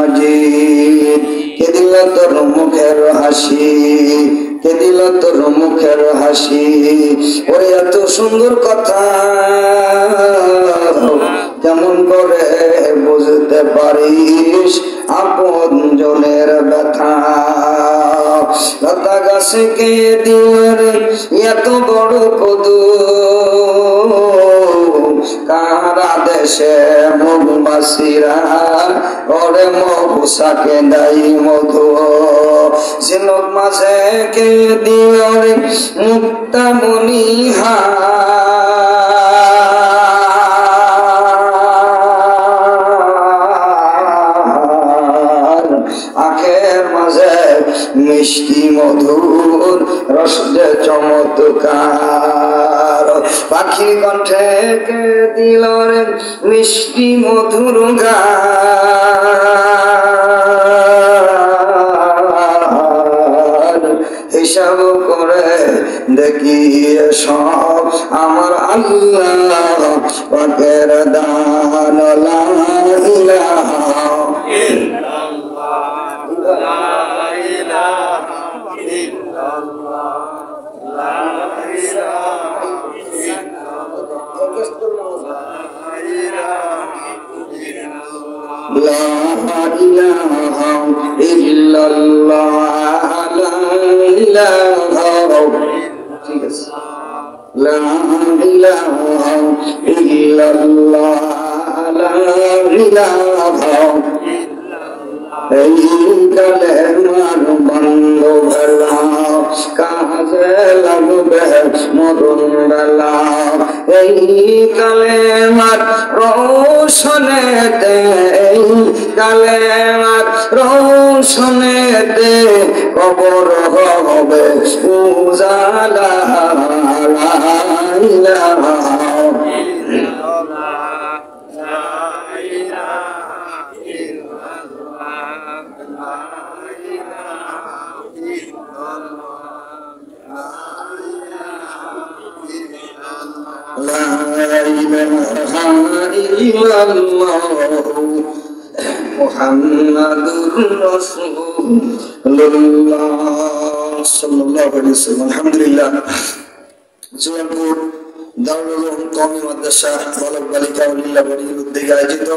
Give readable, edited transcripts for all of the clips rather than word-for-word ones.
মাজিদ কে দিল তোর মুখের হাসি কে দিল তোর মুখের হাসি ওরে এত সুন্দর কথা কেমন করে বুঝতে পারিস আপন জনের ব্যথা লতা গাছে কে দিল এত বড় কদু কারা দেশে মধুমাছিরা ওরে মহুসাকে দাই মধু ঝিনুক মাঝে কে দিল মুক্তা মনিহা আখের মাঝে মিষ্টি মধুর রস যে চমৎকার পাখি কণ্ঠে কে দিল মিষ্টি মধুর গান হিসাব করে দেখি সব আমার আল্লাহ পাকের দান লা ইলাহা এই কালেমার বন্ধ বেলা কাজে লাগবে মরণ বেলা এই কালেমার রোশনেতে এই কালেমার রোশনেতে কবর হবে উজালা লা ইলাহা আলহামদুলিল্লাহ জুয়ানপুর দারুল উলুম কওমি মাদ্রাসা বালক বালিকা উলিল্লাহ বাড়ির উদ্যোগে আয়োজিত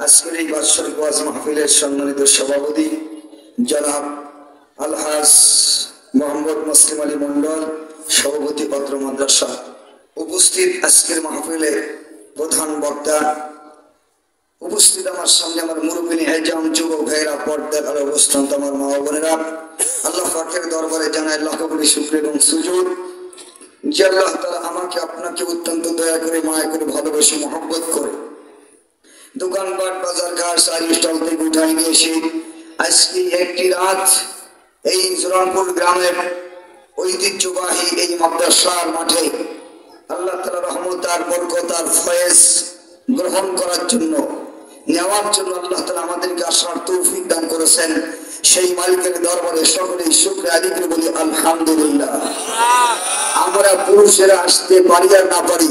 আজকের এই বাৎসরিক ওয়াজ মাহফিলের সম্মানিত সভাপতি জনাব আলহাজ মোহাম্মদ মুসলিম আলী মন্ডল সভাপতি পত্র মাদ্রাসা উপস্থিত আজকের মাহফিলে প্রধান বক্তা উপস্থিত আমার সামনে আমার মুরব্বিনী আইজাম যুবক ভাইয়েরা পর্দার আর অবস্থান আমার মা বোনেরা আল্লাহ পাকের দরবারে জানাই লাখ কোটি শুকর এবং সুজুদ যে আল্লাহ তাআলা আমাকে আপনাকে অত্যন্ত দয়া করে মায়া করে ভালোবেসে মহব্বত করে দোকানপাট বাজার ঘাট সারি স্টল থেকে উঠাই নিয়ে এসে আজকে একটি রাত এই জোরানপুর গ্রামের ঐতিহ্যবাহী এই মাদ্রাসার মাঠে আল্লাহ তাআলা রহমত আর বরকত আর ফয়েজ গ্রহণ করার জন্য নেওয়ার জন্য আল্লাহ তাআলা আমাদেরকে আসার তৌফিক দান করেছেন সেই মালিকের দরবারে সকলেই শুকর আদায় করে বলি আলহামদুলিল্লাহ। আমরা পুরুষেরা আসতে পারি আর না পারি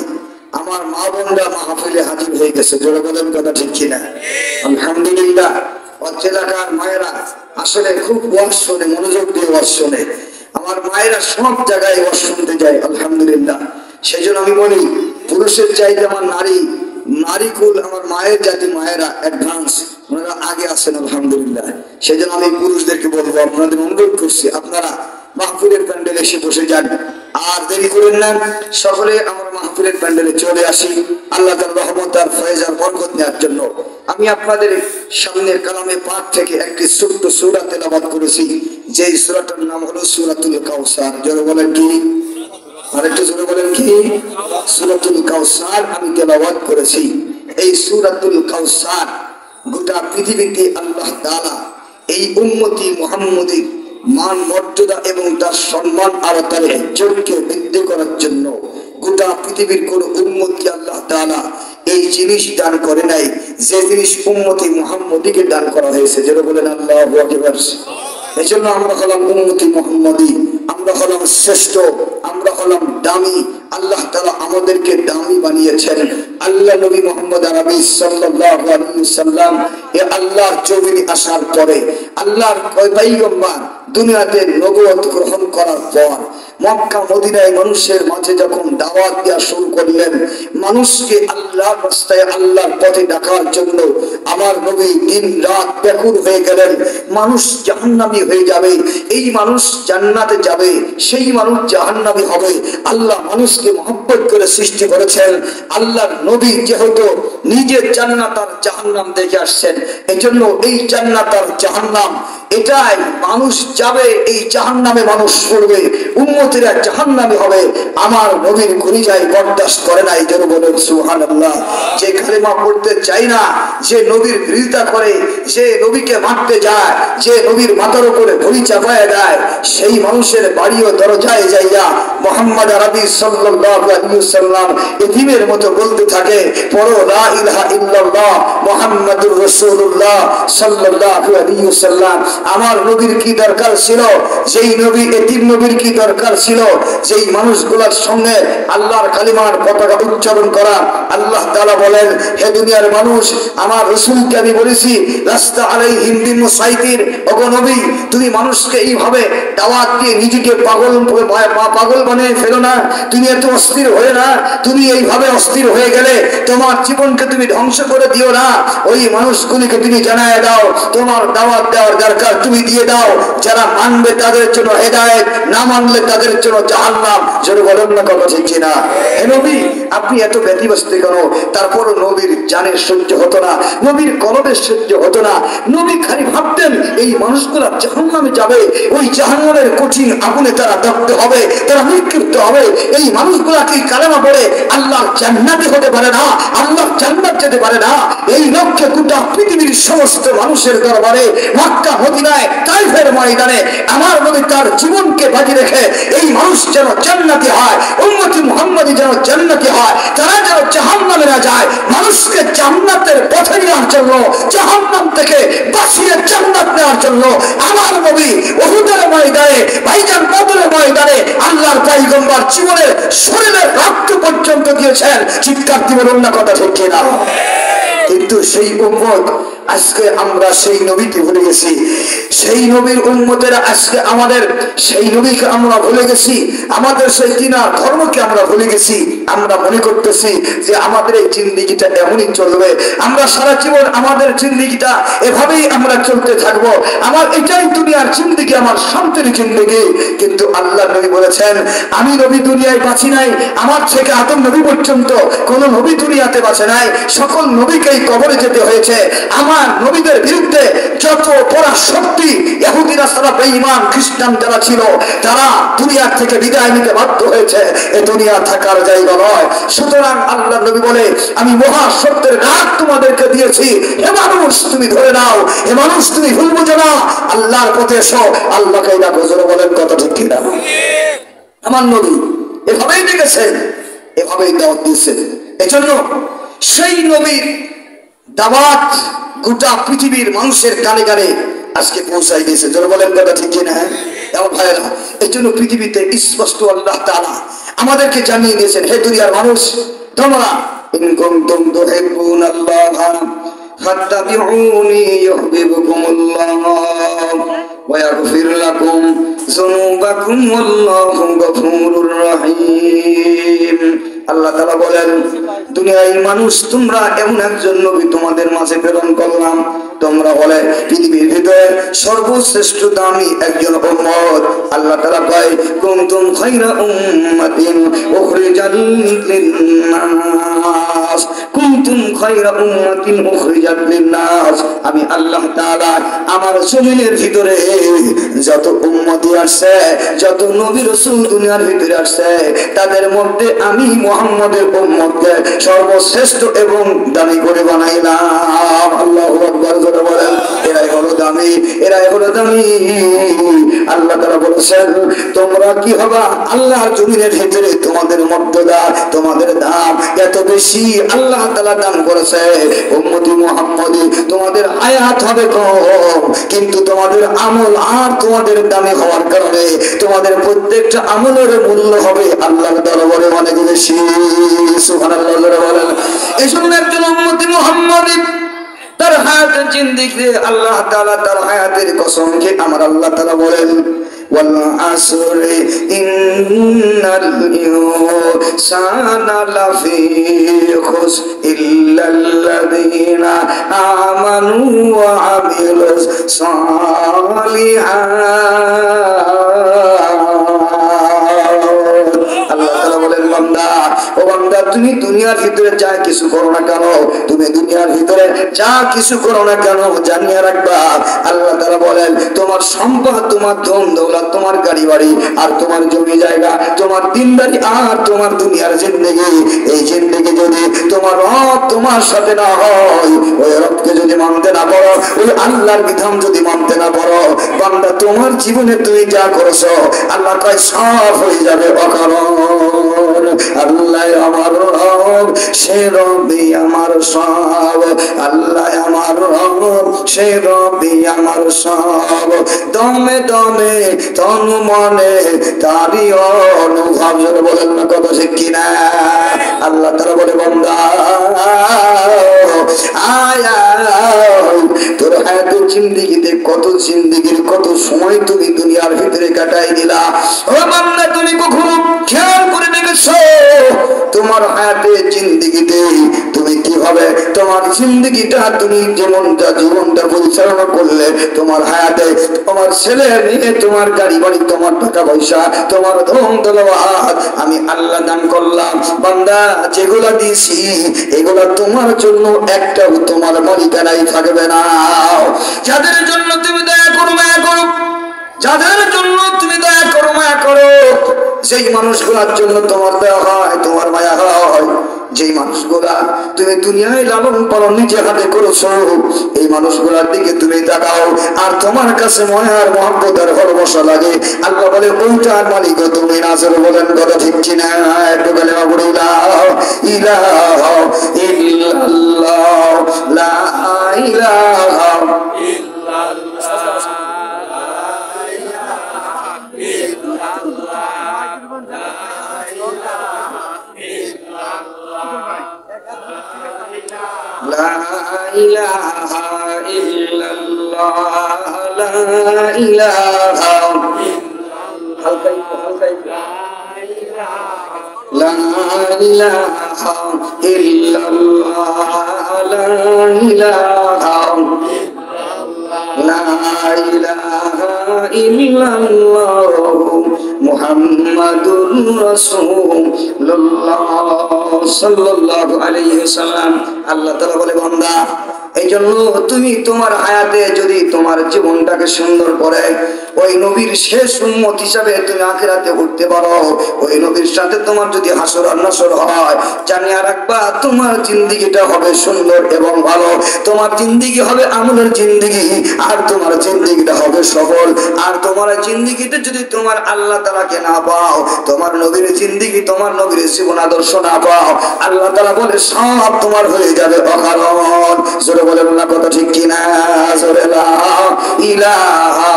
আমার মা বোনরা মাহফিলে হাজির হয়ে গেছে জোরে বলেন কথা ঠিক কিনা আলহামদুলিল্লাহ। এলাকার মায়েরা আসলে খুব ওয়াজ শোনে মনোযোগ দিয়ে ওয়াজ শোনে আমার মায়েরা সব জায়গায় ওয়াজ শুনতে যায় আলহামদুলিল্লাহ। সেই জন্য আমি বলি পুরুষের চাইতে আমার নারীকুল আমার মায়ের জাতি মায়েরা অ্যাডভান্স ওনারা আগে আসেন আলহামদুলিল্লাহ। সেই জন্য আমি পুরুষদেরকে বলবো আপনাদের অনুরোধ করছি আপনারা মাহফিলের প্যান্ডেলে এসে বসে যান আর দেরি করেন না সকলে আমরা মাহফিলের প্যান্ডেলে চলে আসি আল্লাহ তাআলার রহমত আর ফয়েজ আর বরকত নেওয়ার জন্য। আমি আপনাদের সামনের কালামে পাঠ থেকে একটি ছোট্ট সূরা তেলাওয়াত করেছি যে সূরাটার নাম হলো সূরাতুল কাউসার। জোরে বলেন কি আরেকটু জোরে বলেন কি সূরাতুল কাউসার আমি তেলাওয়াত করেছি। এই সূরাতুল কাউসার গোটা পৃথিবীতে আল্লাহ তাআলা এই উম্মতি মুহাম্মদীর মান মর্যাদা এবং তার সম্মান আর তার ইজ্জতকে বৃদ্ধি করার জন্য গোটা পৃথিবীর কোন উম্মতকে আল্লাহ তাআলা এই জিনিস দান করে নাই যে জিনিস উম্মতি মুহাম্মদীকে দান করা হয়েছে। যেটা বলেন আল্লাহু আকবার। এই জন্য আমরা হলাম উম্মতি মুহাম্মদী, আমরা হলাম শ্রেষ্ঠ, আমরা হলাম দামি, আল্লাহ তাআলা আমাদেরকে দামি বানিয়েছেন। আল্লাহ নবী মুহাম্মদ আরবি সাল্লাল্লাহু আলাইহি ওয়াসাল্লাম এ আল্লাহর জমিনে আসার পরে আল্লাহর পয়গম্বর দুনিয়াতে নবুয়ত গ্রহণ করার পর মক্কা মদিনায় মানুষের মাঝে যখন দাওয়াত দেওয়া শুরু করলেন, মানুষকে আল্লাহর রাস্তায় আল্লাহর পথে ডাকার জন্য আমার নবী দিন রাত ব্যাকুল হয়ে গেলেন। মানুষ জাহান্নামী হয়ে যাবে, এই মানুষ জান্নাতে যাবে, সেই মানুষ জাহান্নামী হবে। আল্লাহ মানুষকে মহব্বত করে সৃষ্টি করেছেন। আল্লাহর নবী যেহেতু নিজের জান্নাত আর জাহান্নাম দেখে আসছেন, এজন্য এই জান্নাত আর জাহান্নাম এটাই মানুষ যাবে, এই জাহান্নামে মানুষ পড়বে, উম্মতেরা জাহান্নামী হবে। আমার নবীর কলিজায় বরদাস্ত করে না, এই জন্য বলেন সুবহানাল্লাহ। যে কালেমা পড়তে চাই না, যে নবীর বিরোধিতা করে, যে নবীকে মারতে যায়, যে নবীর মাথার উপরে ঘড়ি চাপায় দেয়, সেই মানুষের বাড়িও দরজায় যাইয়া মুহাম্মদ আরবি সাল্লাল্লাহু আলাইহি ওয়াসাল্লাম এতিমের মতো বলতে থাকে, পড়ো লা ইলাহা ইল্লাল্লাহ মুহাম্মাদুর রাসূলুল্লাহ সাল্লাল্লাহু আলাইহি ওয়াসাল্লাম। আমার নবীর কি দরকার ছিল, যেই নবী এতিম নবীর কি দরকার ছিল, যেই মানুষগুলোর সঙ্গে আল্লাহর কালিমার পতাকা উচ্চারণ করা। আল্লাহ তাআলা বলেন, হে দুনিয়ার মানুষ, আমার রাসূলকে আমি বলেছি লাস্তা আলাইহিম বিমুসাইতির, ওগো নবী তুমি মানুষকে এইভাবে দাওয়াত দিয়ে নিজেকে পাগল বানিয়ে ফেলো না, তুমি এত অস্থির হয়ে না, তুমি এইভাবে অস্থির হয়ে গেলে তোমার জীবনকে তুমি ধ্বংস করে দিও না। ওই মানুষগুলিকে তুমি জানায় দাও, তোমার দাওয়াত দেওয়ার দরকার তুমি দিয়ে দাও, যারা মানবে তাদের জন্য হেদায়েত, না মানলে তাদের জন্য জাহান্নাম। যেন বলেন না কথা ঠিক না? হে নবী আপনি এত ব্যতিব্যস্ত কেন? তারপর নবীর জানের সহ্য হতো না, নবীর কলবের সহ্য হতো না। নবী খালি ভাবতেন এই মানুষগুলা জাহান্নামে যাবে, ওই জাহান্নামের কঠিন আগুনে তারা দগ্ধ হবে, তারা নিক্ষিপ্ত হবে। এই মানুষগুলা কি কালেমা পড়ে আল্লাহর জান্নাতে হতে পারে না, আল্লাহর জান্নাত যেতে পারে না? এই লক্ষ্যে গোটা পৃথিবীর সমস্ত মানুষের দরবারে মক্কা মদিনায় তাইফের ময়দানে আমার নবী তার জীবনকে বাজি রেখে এই মানুষ যেন জান্নাতি হয়, উম্মতি মুহাম্মাদি যেন জান্নাতি হয়, তারা যেন জাহান্নামে না যায়, মানুষকে জান্নাতের পথে নেওয়ার জন্য, জাহান্নাম থেকে বাঁচিয়ে জান্নাত নেওয়ার জন্য আমার নবী উহুদের ময়দানে, ভাইজান বদরের ময়দানে আল্লাহর পয়গম্বর জীবনের শরীরের রক্ত পর্যন্ত দিয়েছেন। চিৎকার দিবেন না কথা ঠিক কিনা? কিন্তু সেই উম্মত আজকে আমরা সেই নবীকে ভুলে গেছি, সেই নবীর উম্মতেরা আজকে আমাদের সেই নবীকে আমরা ভুলে গেছি, আমাদের সেই দিনার ধর্মকে আমরা ভুলে গেছি। আমরা মনে করতেছি যে আমাদের এই জিন্দেগিটা এমনই চলবে, আমরা সারা জীবন আমাদের জিন্দেগিটা এভাবেই আমরা চলতে থাকবো, আমার এটাই দুনিয়ার জিন্দেগি, আমার শান্তির জিন্দেগি। কিন্তু আল্লাহ নবী বলেছেন, আমি নবী দুনিয়ায় বাঁচি নাই, আমার থেকে আদম নবী পর্যন্ত কোন নবী দুনিয়াতে বাঁচে নাই, সকল নবীকেই কবরে যেতে হয়েছে। আমার নবীদের বিরুদ্ধে যত পরাশক্তি ইহুদিরা, সারা বেঈমান খ্রিস্টান যারা ছিল, তারা দুনিয়া থেকে বিদায় নিতে বাধ্য হয়েছে। এ দুনিয়া থাকার জায়গা নয়। সুতরাং আল্লাহ নবী বলে, আমি মহা সত্যের ডাক তোমাদেরকে দিয়েছি, হে মানুষ তুমি ধরে নাও, হে মানুষ তুমি ভুল বুঝো না, আল্লাহর পথে এসো, আল্লাহকে ডাকো। জোরে বলেন কথা ঠিক কিনা? আমার নবী এভাবেই ডেকেছেন, এভাবেই দাওয়াত দিয়েছেন। এজন্য সেই নবীর দাওয়াত গোটা পৃথিবীর মানুষের কানে কানে আজকে পৌঁছাই দিয়েছে। যারা বলেন কথা ঠিক কিনা? আমার ভাইয়েরা, এই জন্য পৃথিবীতে স্পষ্ট আল্লাহ তাআলা আমাদেরকে জানিয়ে দিয়েছেন, হে দুনিয়ার মানুষ তোমরা ইন কুনতুম তুহিব্বুনাল্লাহ ফাত্তাবিউনি ইউহিব্বুকুমুল্লাহ ওয়া ইয়াগফির লাকুম যুনুবাকুম ওয়াল্লাহু গফুরুর রহিম। আল্লাহ তাআলা বলেন, দুনিয়ার মানুষ তোমরা এমন একজন নবী তোমাদের মাঝে প্রেরণ করলাম, তোমরা বলে পৃথিবীর ভিতরে সর্বশ্রেষ্ঠ দামি একজন উম্মত। আল্লাহ তাআলা কয়, কুনতুম খায়রা উম্মাতিন উখরিজাত লিন-নাস, কুনতুম খায়রা উম্মাতিন উখরিজাত লিন-নাস। আমি আল্লাহ তাআলা আমার জমিনের ভিতরে যত উম্মতি আসছে, যত নবী রাসূল দুনিয়ার ভিতরে আসছে, তাদের মধ্যে আমি মুহাম্মদের উম্মতকে সর্বশ্রেষ্ঠ এবং দামি করে বানাইলাম। আল্লাহু আকবার বলেন, এরাই হলো দামি, এরাই হলো দামি। আল্লাহ তাআলা বলেছেন তোমরা কি হবা আল্লাহর জমিনের ভিতরে তোমাদের মর্যাদা তোমাদের দাম এত বেশি আল্লাহ তাআলা দান করেছে। উম্মতি মুহাম্মদী তোমাদের হায়াত হবে কম কিন্তু তোমাদের আমল আর তোমাদের দামি হওয়ার কারণে তোমাদের প্রত্যেকটা আমলের মূল্য হবে আল্লাহর দরবারে অনেক বেশি। সুবহানাল্লাহ বলেন। এই জন্য একজন উম্মতি মুহাম্মদী তার হায়াতের জিন্দেগিতে আল্লাহ তাআলা তার হায়াতের কসম খেয়ে আমার আল্লাহ তাআলা বলেন ওয়াল আসরি ইন্নাল ইনসানা লাফি খুস ইল্লাল্লাযীনা আমানু ওয়া আমিলুস সালিহাত। আল্লাহ তাআলা বলেন বান্দা ও বান্দা তুমি দুনিয়ার ভিতরে যা কিছু করো না কেন তুমি দুনিয়ার ভিতরে যা কিছু করো না কেন জানিয়ে রাখবা আল্লাহ তাআলা বলেন তোমার সম্পদ তোমার ধন দৌলত তোমার গাড়ি বাড়ি আর তোমার জমি জায়গা তোমার দিনদারি আর তোমার দুনিয়ার জিন্দেগি এই জিন্দেগি যদি তোমার রব তোমার সাথে না হয় ওই রবকে যদি মানতে না পারো ওই আল্লাহর বিধান যদি মানতে না পারো বান্দা তোমার জীবনে তুমি যা করেছো আল্লাহ কয় সব হয়ে যাবে অকারণ। আল্লাহ আমার রব সে রবি আমার সব আল্লাহ আমার রব সে রবি আমার সব দমে দমে তনু মনে তারই অনুভব বলেন না কত সে কিনা। আল্লাহ তাআলা বলে বান্দা আয়া তোর হায়াতের জিন্দেগিতে কত জিন্দেগির কত সময় তুমি দুনিয়ার ভিতরে কাটাই দিলা ও বান্দা তুমি কখনো খেয়াল করে দেখেছো তোমার হায়াতের জিন্দেগিতে তুমি কিভাবে তোমার জিন্দেগিটা তুমি যেমনটা জীবনটা পরিচালনা করলে তোমার হায়াতে তোমার ছেলে মেয়ে তোমার গাড়ি বাড়ি তোমার টাকা পয়সা তোমার ধন দৌলত আমি আল্লাহ দান করলাম বান্দা যেগুলা দিয়েছি এগুলা তোমার জন্য একটাও তোমার মালিকানাই থাকবে না। যাদের জন্য তুমি দয়া করো মায়া করো যাদের জন্য তুমি দয়া করো মায়া করো সেই মানুষগুলোর জন্য তোমার দয়া হয় তোমার মায়া হয়। যেই মানুষগুলা তুমি দুনিয়ায় লালন পালন নিজে হাতে করেছো এই মানুষগুলার দিকে তুমি তাকাও আর তোমার কাছে মায়ার মহব্বত আর ভালোবাসা লাগে আল্লাহ বলে ওইটার মালিক তুমি নাজর বলেন কথা ঠিক কিনা একটু কালেমা পড়ে দাও ইলাহা ইল্লাল্লাহ লা ইলাহা ইল্লাল্লাহ لا إله إلا الله لا إله لا إله إلا الله لا إله لا إله إلا الله محمد رسول الله صلى الله عليه وسلم। আল্লাহ তাআলা বলে বান্দা এই জন্য তুমি তোমার হায়াতে যদি তোমার জীবনটাকে সুন্দর করে ওই নবীর শেষ উম্মত হিসাবে তুমি আখিরাতে উঠতে পারো ওই নবীর সাথে তোমার যদি হাসর আর নাসর হয় জানিয়ে রাখবা তোমার জিন্দেগিটা হবে সুন্দর এবং ভালো তোমার জিন্দেগি হবে আমলের জিন্দেগি আর তোমার জিন্দেগিটা হবে সফল। আর তোমার জিন্দেগিতে যদি তোমার আল্লাহ তাআলাকে না পাও তোমার নবীর জিন্দেগি তোমার নবীর জীবন আদর্শ না পাও আল্লাহ তাআলা বলে সব তোমার হয়ে যাবে অকারণ। জোরে বলেন না কথা ঠিক কিনা জোরে লা ইলাহা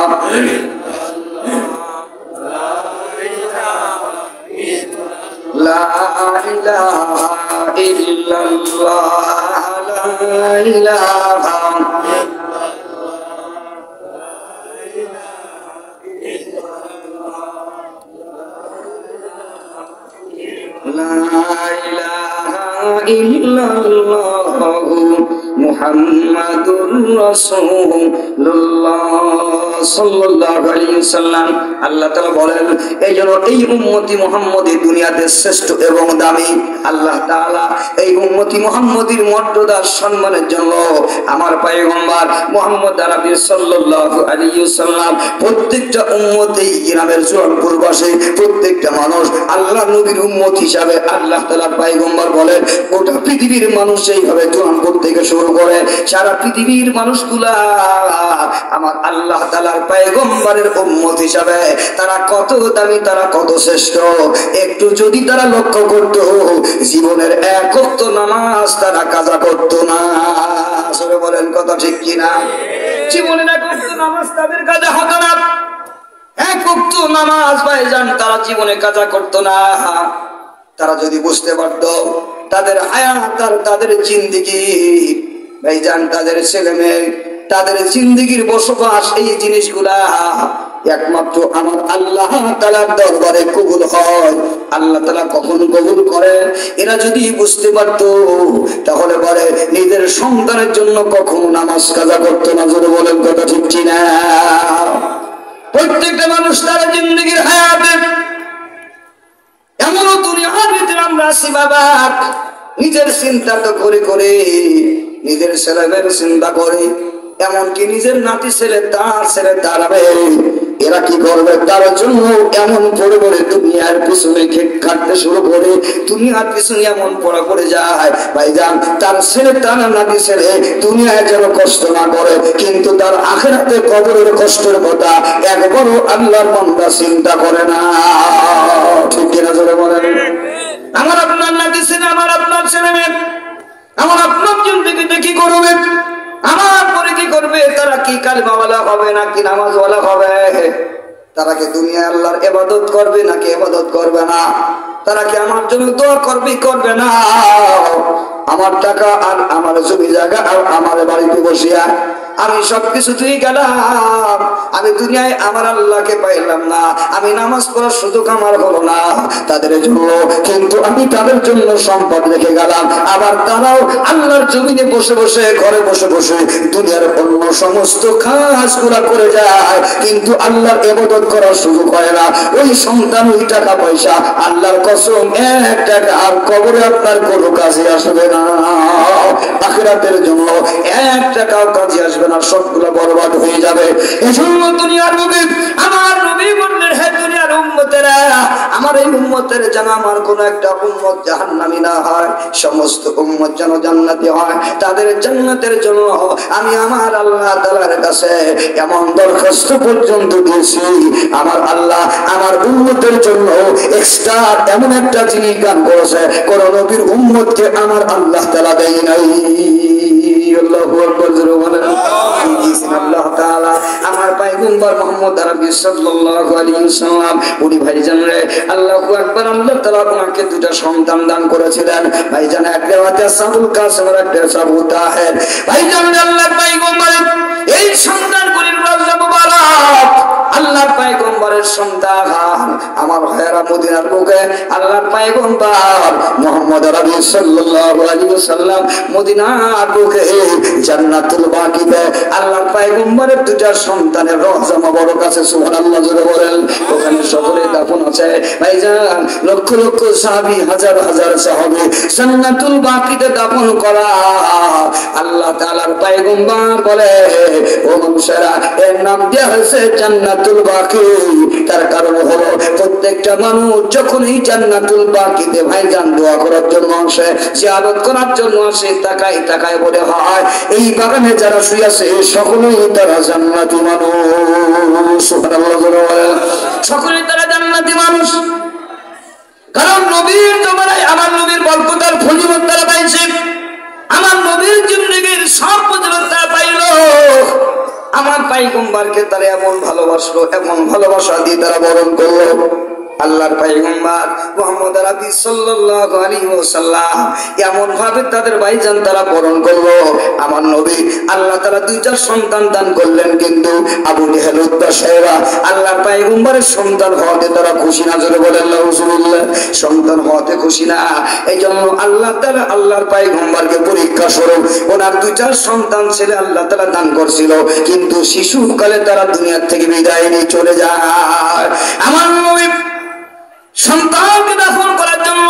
লা ইলাহা ইল্লাল্লাহ লা ইলাহা লা ইলাহা ইল্লাল্লাহ মুহাম্মাদুর রাসূলুল্লাহ সাল্লাল্লাহু আলাইহি ওয়াসাল্লাম। আল্লাহ তাআলা বলেন এইজন্য এই উম্মতি মুহাম্মদী দুনিয়াতে শ্রেষ্ঠ এবং দামি। আল্লাহ তাআলা এই উম্মতি মুহাম্মদীর মর্যাদা সম্মানের জন্য আমার পয়গম্বর মুহাম্মদ আরবি সাল্লাল্লাহু আলাইহি ওয়াসাল্লাম প্রত্যেকটা উম্মতি গ্রামের চুয়ানপুরবাসী প্রত্যেকটা মানুষ আল্লাহ নবীর উম্মত হিসাবে আল্লাহ তাআলার পয়গম্বর বলেন গোটা পৃথিবীর মানুষ এইভাবে চুয়ানপুর থেকে শুরু করে সারা পৃথিবীর মানুষগুলা আমার আল্লাহ তাআলার পয়গম্বরের উম্মত হিসাবে তারা কত দামি, তারা কত শ্রেষ্ঠ একটু যদি তারা লক্ষ্য করত, জীবনের এক ওয়াক্ত নামাজ তারা কাজা করত না। আসলে বলেন কথা ঠিক কিনা? জীবনের এক ওয়াক্ত নামাজ তাদের কাজা হতো না। এক ওয়াক্ত নামাজ ভাইজান তারা জীবনে কাজা করত না। তারা যদি বুঝতে পারত তাদের হায়াত আর তাদের জিন্দেগি ভাইজান, তাদের ছেলে মেয়ে, তাদের জিন্দেগির বসবাস, এই জিনিসগুলা একমাত্র আমার আল্লাহ তাআলার দরবারে কবুল হয়। আল্লাহ তাআলা কখন কবুল করে এরা যদি বুঝতে পারত, তাহলে পরে নিজের সন্তানের জন্য কখনো নামাজ কাজা করতো না। যদি বলেন কথা ঠিক কিনা? প্রত্যেকটা মানুষ তার জিন্দেগির হায়াতে এমনও দুনিয়ার ভিতরে আমরা আছি বাবা, নিজের চিন্তা তো করে করে, নিজের ছেলেমেয়ের চিন্তা করে, এমনকি নিজের নাতি ছেলে তার ছেলে দাঁড়াবে, এরা কি করবে তার জন্য এমন পড়ে পড়ে দুনিয়ার পিছনে খাটতে শুরু করে, দুনিয়ার পিছনে এমন পড়া পড়ে যায় ভাইজান, তার ছেলে তার নাতি ছেলে দুনিয়ায় যেন কষ্ট না করে, কিন্তু তার আখিরাতে কবরের কষ্টের কথা একবারও আল্লাহর বান্দা চিন্তা করে না। ঠিক কিনা জোরে বলেন? আমার আপনার নাতি ছেলে, আমার আপনার ছেলে মেয়ে, আমার আপনার জিন্দেগিতে কি করবে, আমার পরে কি করবে, তারা কি কালিমাওয়ালা হবে নাকি নামাজওয়ালা হবে, তারা কি দুনিয়ায় আল্লাহর ইবাদত করবে নাকি ইবাদত করবে না, তারা কি আমার জন্য দোয়া করবে করবে না, আমার টাকা আর আমার জমি জায়গা আর আমার বাড়িতে বসিয়া আমি সবকিছু তুই গেলাম, আমি দুনিয়ায় আমার আল্লাহকে পাইলাম না, আমি নামাজ পড়ার সুযোগ আমার হলো না তাদের জন্য, কিন্তু আমি তাদের জন্য সম্পদ রেখে গেলাম, আবার তারাও আল্লাহর জমিনে বসে বসে, ঘরে বসে বসে দুনিয়ার অন্য সমস্ত কাজগুলা করে যায়, কিন্তু আল্লাহর ইবাদত করার সুযোগ হয় না। ওই সন্তান, ওই টাকা পয়সা, আল্লাহর কসম এক টাকা আর কবরে আপনার কোনো কাজে আসবে না, আখিরাতের জন্য এক টাকাও কাজে আসবে না, সবগুলো বরবাদ হয়ে যাবে। এজন্য দুনিয়ার নবী, আমার নবী বললেন, হে দুনিয়ার উম্মতেরা, আমার এই উম্মতের যেন আমার কোন একটা উম্মত জাহান্নামী না হয়, সমস্ত উম্মত যেন জান্নাতি হয়, তাদের জান্নাতের জন্য আমি আমার আল্লাহ তাআলার কাছে এমন দরখাস্ত পর্যন্ত দিয়েছি, আমার আল্লাহ আমার উম্মতের জন্য এক্সট্রা এমন একটা জিনিস দান করেছে, কোন নবীর উম্মতকে আমার আল্লাহ তাআলা দেয় নাই। আল্লাহু আকবার। আল্লাহ তাআলা আমার পয়গম্বর মুহাম্মদ আরবি সাল্লাল্লাহু আলাইহি ওয়াসাল্লাম, উনি ভাইজান রে, আল্লাহু আকবার, আল্লাহ তাআলা ওনাকে দুটো সন্তান দান করেছিলেন ভাইজান, একটা হচ্ছে সাবুল কাসেম আর একটা সাবু তাহের। ভাইজান রে, আল্লাহর পয়গম্বর এই সন্তানগুলির রাজা মুবারক, আল্লাহর পয়গম্বরের সন্তান, আমার ভাইয়েরা মদিনার বুকে আল্লাহর পয়গম্বর মুহাম্মদ আরবি সাল্লাল্লাহু আলাইহি ওয়াসাল্লাম মদিনার বুকে জান্নাতুল বাকিতে আল্লাহর পয়গম্বরের দুটো সন্তানের রওজা মুবারক আছে, সুবহানাল্লাহ জোরে বলেন, ওখানে সকলে দাফন আছে ভাইজান, লক্ষ লক্ষ সাহাবী, হাজার হাজার সাহাবী জান্নাতুল বাকিতে দাফন করা। আল্লাহ তাআলার পয়গম্বর বলে, ও মানুষেরা, এর নাম দেয়া হয়েছে জান্নাতুল বাকি, তার কারণ হলো প্রত্যেকটা মানুষ যখন এই জান্নাতুল বাকিতে ভাইজান দোয়া করার জন্য আসে, জিয়ারত করার জন্য আসে, তাকায় তাকায় বলে হয় এই বাগানে যারা শুয়ে আছে সকলেই তারা জান্নাতি মানুষ, সুবহানাল্লাহ, সকলেই তারা জান্নাতি মানুষ। কারণ নবীর জমানায় আমার নবীর বরকতার ফজিলত তারা পাইছে, আমার নবীর জিন্দেগীর সব ফজিলত তারা পাইল, আমার পয়গম্বরকে তারা এমন ভালোবাসলো, এমন ভালোবাসা দিয়ে তারা বরণ করলো। আল্লাহর পয়গম্বর মুহাম্মদ আরবি সাল্লাল্লাহু আলাইহি ওয়াসাল্লাম এমন ভাবে তাদের ভাইজান তারা বরণ করলো। আমার নবী আল্লাহ তাআলা দুইটা সন্তান দান করলেন, কিন্তু আবু জেহেল উতবা সাহেবা আল্লাহর পয়গম্বরের সন্তান হওয়াতে তারা খুশি না, জোরে বলেন আলহামদুলিল্লাহ, সন্তান হওয়াতে খুশি না। এইজন্য আল্লাহ তাআলা আল্লাহর পয়গম্বরকে পরীক্ষা স্বরূপ ওনার দুইটা সন্তান ছেলে আল্লাহ তাআলা দান করছিল, কিন্তু শিশুকালে তারা দুনিয়া থেকে বিদায় নিয়ে চলে যায়। আমার নবী সন্তানকে দাফন করার জন্য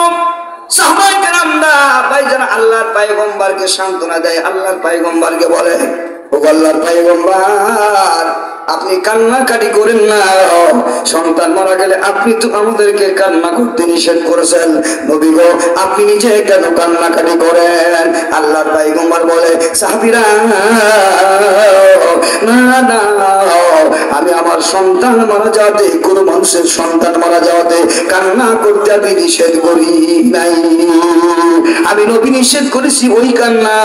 সাহাবায়ে কেরামরা ভাইজান আল্লাহর পয়গম্বরকে সান্ত্বনা দেয়, আল্লাহর পয়গম্বরকে বলে, ও আল্লাহর পয়গম্বর, আপনি কান্নাকাটি করেন না, সন্তান মারা গেলে আপনি তো আমাদেরকে কান্না করতে নিষেধ করেছেন, নবী গো আপনি নিজে কেন কান্নাকাটি করেন? আল্লাহর পয়গম্বর বলে, সাহাবীরা, না না, আমার সন্তান মারা যাওয়াতে, কোনো মানুষের সন্তান মারা যাওয়াতে কান্না করতে আমি নিষেধ করি নাই। আমি নবী নিষেধ করেছি ওই কান্না।